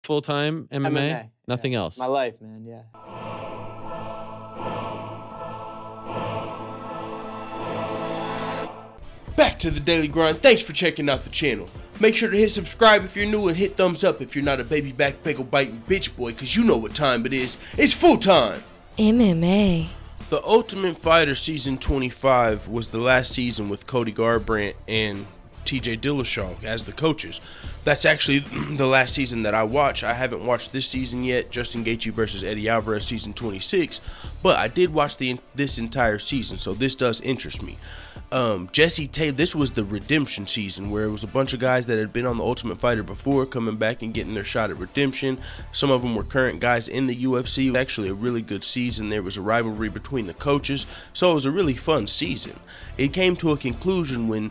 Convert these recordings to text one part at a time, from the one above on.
full-time MMA? MMA. Nothing Yeah. else? My life, man, yeah. Back to the daily grind. Thanks for checking out the channel. Make sure to hit subscribe if you're new and hit thumbs up if you're not a baby back bagel biting bitch boy, cause you know what time it is. It's full time. MMA. The Ultimate Fighter Season 25 was the last season with Cody Garbrandt and TJ Dillashaw as the coaches. That's actually the last season that I watched. I haven't watched this season yet, Justin Gaethje versus Eddie Alvarez season 26, but I did watch this entire season, so this does interest me. Jesse Taylor, this was the redemption season where it was a bunch of guys that had been on the Ultimate Fighter before coming back and getting their shot at redemption. Some of them were current guys in the UFC. It was actually a really good season. There was a rivalry between the coaches, so it was a really fun season. It came to a conclusion when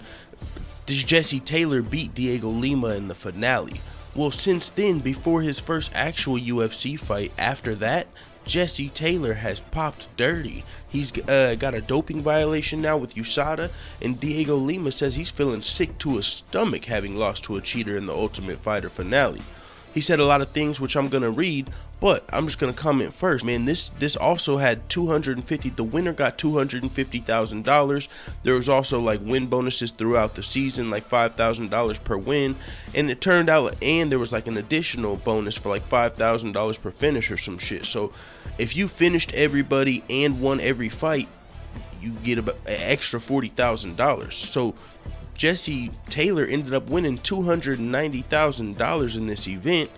Jesse Taylor beat Dhiego Lima in the finale. Well, since then, before his first actual UFC fight, after that, Jesse Taylor has popped dirty. He's got a doping violation now with USADA, and Dhiego Lima says he's feeling sick to his stomach having lost to a cheater in the Ultimate Fighter finale. He said a lot of things which I'm gonna read, but I'm just gonna comment first. Man, this also had the winner got $250,000. There was also like win bonuses throughout the season, like $5,000 per win, and it turned out, and there was like an additional bonus for like $5,000 per finish or some shit. So if you finished everybody and won every fight, you get about an extra $40,000. So Jesse Taylor ended up winning $290,000 in this event,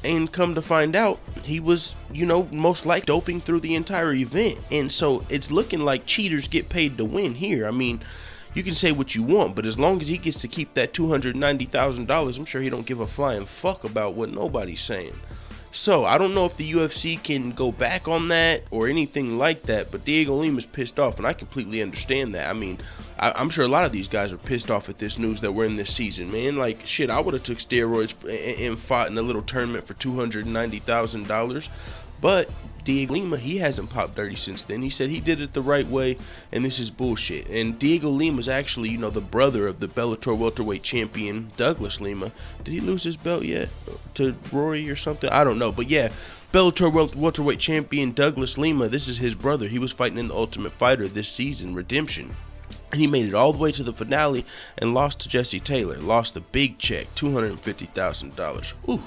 and come to find out, he was, you know, most likely doping through the entire event. And so it's looking like cheaters get paid to win here. I mean, you can say what you want, but as long as he gets to keep that $290,000, I'm sure he don't give a flying fuck about what nobody's saying. So I don't know if the UFC can go back on that or anything like that, but Dhiego Lima's pissed off, and I completely understand that. I mean, I'm sure a lot of these guys are pissed off at this news that we're in this season, man. Like, shit, I would have took steroids and fought in a little tournament for $290,000, but Dhiego Lima, he hasn't popped dirty since then. He said he did it the right way, and this is bullshit. And Dhiego Lima's actually, you know, the brother of the Bellator welterweight champion Douglas Lima. Did he lose his belt yet to Rory or something? I don't know, but yeah, Bellator welterweight champion Douglas Lima, this is his brother. He was fighting in the Ultimate Fighter this season, Redemption. And he made it all the way to the finale and lost to Jesse Taylor. Lost the big check, $250,000. Ooh,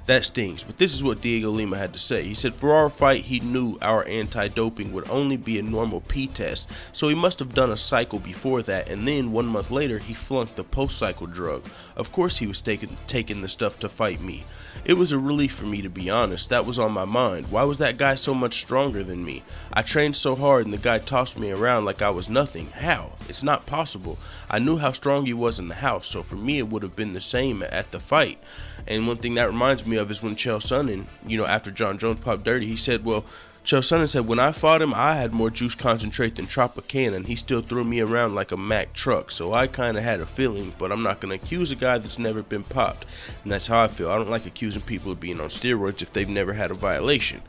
that stings. But this is what Dhiego Lima had to say. He said, for our fight, he knew our anti-doping would only be a normal P test, so he must have done a cycle before that, and then 1 month later, he flunked the post-cycle drug. Of course he was taking the stuff to fight me. It was a relief for me, to be honest. That was on my mind. Why was that guy so much stronger than me? I trained so hard and the guy tossed me around like I was nothing. How? It's not possible. I knew how strong he was in the house, so for me it would have been the same at the fight. And one thing that reminds me of is when Chael Sonnen, you know, after John Jones popped dirty, he said, well, Chael Sonnen said, when I fought him, I had more juice concentrate than Tropicana, and he still threw me around like a Mack truck. So I kind of had a feeling, but I'm not going to accuse a guy that's never been popped. And that's how I feel. I don't like accusing people of being on steroids if they've never had a violation.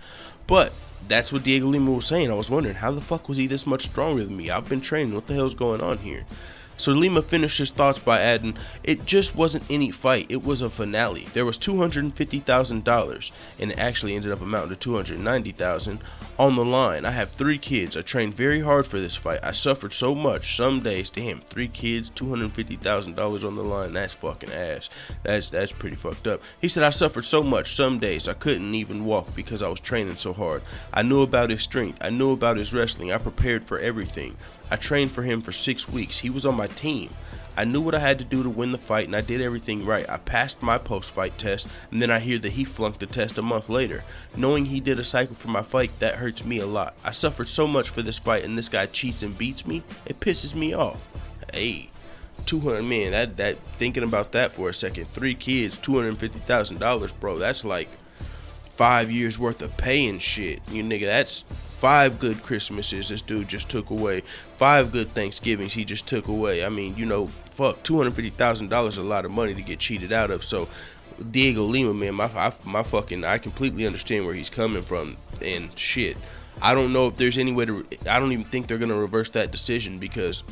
But that's what Dhiego Lima was saying. I was wondering, how the fuck was he this much stronger than me? I've been training. What the hell's going on here? So Lima finished his thoughts by adding, it just wasn't any fight, it was a finale. There was $250,000, and it actually ended up amounting to $290,000 on the line. I have 3 kids. I trained very hard for this fight. I suffered so much. Some days, damn, 3 kids, $250,000 on the line. That's fucking ass. That's pretty fucked up. He said, I suffered so much. Some days I couldn't even walk because I was training so hard. I knew about his strength. I knew about his wrestling. I prepared for everything. I trained for him for 6 weeks. He was on my team. I knew what I had to do to win the fight, and I did everything right. I passed my post-fight test, and then I hear that he flunked the test a month later. Knowing he did a cycle for my fight, that hurts me a lot. I suffered so much for this fight, and this guy cheats and beats me. It pisses me off. Hey, 200, man, that thinking about that for a second. 3 kids, $250,000, bro. That's like 5 years worth of pay and shit. You nigga, that's 5 good Christmases this dude just took away. 5 good Thanksgivings he just took away. I mean, you know, fuck, $250,000 is a lot of money to get cheated out of. So Dhiego Lima, man, I completely understand where he's coming from. And shit, I don't know if there's any way to, I don't even think they're gonna reverse that decision because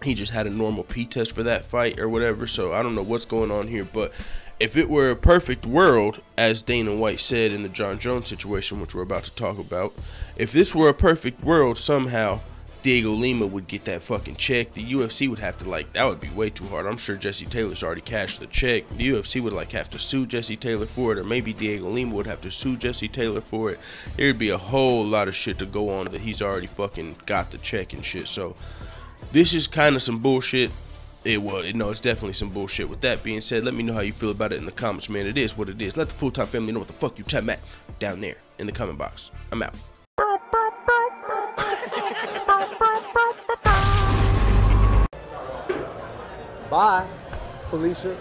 he just had a normal P test for that fight or whatever. So I don't know what's going on here, but if it were a perfect world, as Dana White said in the John Jones situation, which we're about to talk about, if this were a perfect world, somehow Dhiego Lima would get that fucking check. The UFC would have to, like, that would be way too hard. I'm sure Jesse Taylor's already cashed the check. The UFC would, like, have to sue Jesse Taylor for it, or maybe Dhiego Lima would have to sue Jesse Taylor for it. There'd be a whole lot of shit to go on that he's already fucking got the check and shit. So this is kind of some bullshit. It's definitely some bullshit. With that being said, let me know how you feel about it in the comments, man. It is what it is. Let the full-time family know what the fuck you time at down there in the comment box. I'm out. Bye, Felicia.